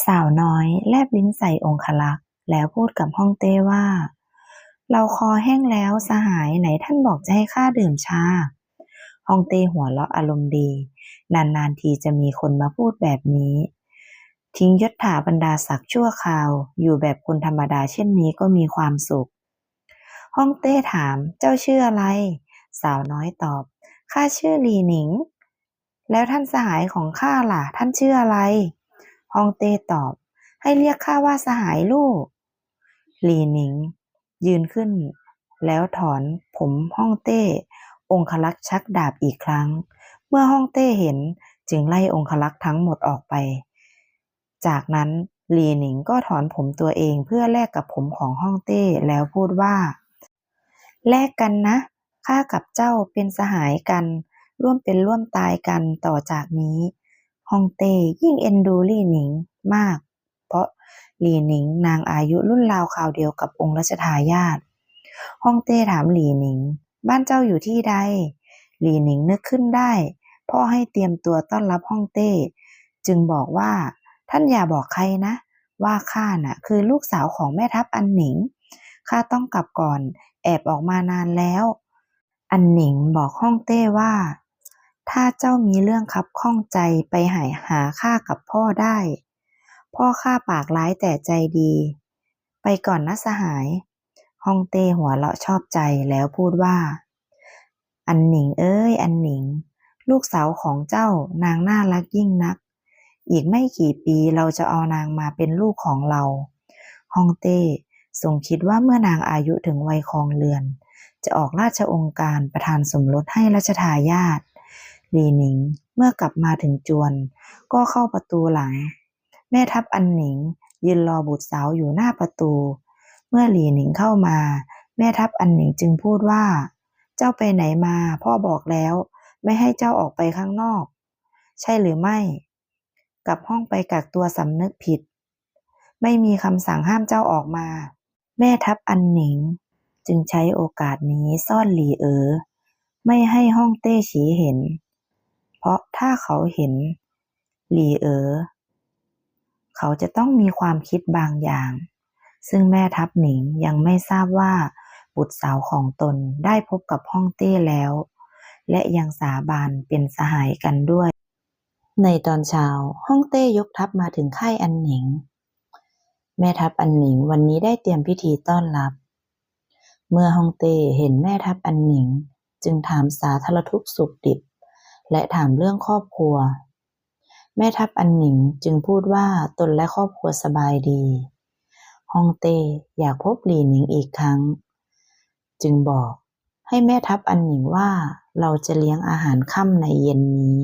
สาวน้อยแลบลิ้นใส่องครักษ์แล้วพูดกับฮ่องเต้ว่าเราคอแห้งแล้วสหายไหนท่านบอกจะให้ข้าดื่มชาฮ่องเต้หัวเราะอารมณ์ดีนานๆทีจะมีคนมาพูดแบบนี้ทิ้งยศถาบรรดาศักดิ์ชั่วคราวอยู่แบบคนธรรมดาเช่นนี้ก็มีความสุขฮ่องเต้ถามเจ้าชื่ออะไรสาวน้อยตอบข้าชื่อหลีหนิงแล้วท่านสหายของข้าล่ะท่านชื่ออะไรฮ่องเต้ตอบ ให้เรียกข้าว่าสหายลูกหลีหนิงยืนขึ้นแล้วถอนผมฮ่องเต้องครักษ์ชักดาบอีกครั้งเมื่อฮ่องเต้เห็นจึงไล่องครักษ์ทั้งหมดออกไปจากนั้นหลีหนิงก็ถอนผมตัวเองเพื่อแลกกับผมของฮ่องเต้แล้วพูดว่าแลกกันนะข้ากับเจ้าเป็นสหายกันร่วมเป็นร่วมตายกันต่อจากนี้ฮ่องเต้ยิ่งเอ็นดูหลี่หนิงมาก เพราะหลี่หนิงนางอายุรุ่นราวคราวเดียวกับองค์รัชทายาทฮ่องเต้ถามหลี่หนิงบ้านเจ้าอยู่ที่ใดหลี่หนิงนึกขึ้นได้พ่อให้เตรียมตัวต้อนรับฮ่องเต้จึงบอกว่าท่านอย่าบอกใครนะว่าข้าน่ะคือลูกสาวของแม่ทัพอันหนิงข้าต้องกลับก่อนแอบออกมานานแล้วอันหนิงบอกฮ่องเต้ว่าถ้าเจ้ามีเรื่องคับข้องใจไปหาข้ากับพ่อได้ พ่อข้าปากร้ายแต่ใจดี ไปก่อนนะสหายฮ่องเต้หัวเราะชอบใจแล้วพูดว่า อันหนิงเอ้ยอันหนิงลูกสาวของเจ้านางน่ารักยิ่งนัก อีกไม่กี่ปีเราจะเอานางมาเป็นลูกของเราฮ่องเต้ทรงคิดว่าเมื่อนางอายุถึงวัยครองเรือน จะออกราชองค์การประทานสมรสให้รัชทายาทหลีหนิงเมื่อกลับมาถึงจวนก็เข้าประตูหลัง แม่ทัพอันหนิงยืนรอบุตรสาวอยู่หน้าประตู เมื่อหลี่หนิงเข้ามาแม่ทัพอันหนิงจึงพูดว่าเจ้าไปไหนมาพ่อบอกแล้วไม่ให้เจ้าออกไปข้างนอกใช่หรือไม่กลับห้องไปกักตัวสำนึกผิดไม่มีคำสั่งห้ามเจ้าออกมาแม่ทัพอันหนิงจึงใช้โอกาสนี้ซ่อนหลี่ไม่ให้ฮ่องเต้ฉีเห็นเพราะถ้าเขาเห็นหลี่เขาจะต้องมีความคิดบางอย่าง ซึ่งแม่ทัพหนิงยังไม่ทราบว่าบุตรสาวของตนได้พบกับฮ่องเต้แล้ว และยังสาบานเป็นสหายกันด้วย ในตอนเช้าฮ่องเต้ยกทัพมาถึงค่ายอันหนิง แม่ทัพอันหนิงวันนี้ได้เตรียมพิธีต้อนรับ เมื่อฮ่องเต้เห็นแม่ทัพอันหนิงจึงถามสาธารทุกข์สุขดิบและถามเรื่องครอบครัว แม่ทัพอันหนิงจึงพูดว่าตนและครอบครัวสบายดีฮ่องเต้อยากพบหลี่หนิงอีกครั้งจึงบอกให้แม่ทัพอันหนิงว่าเราจะเลี้ยงอาหารค่ำในเย็นนี้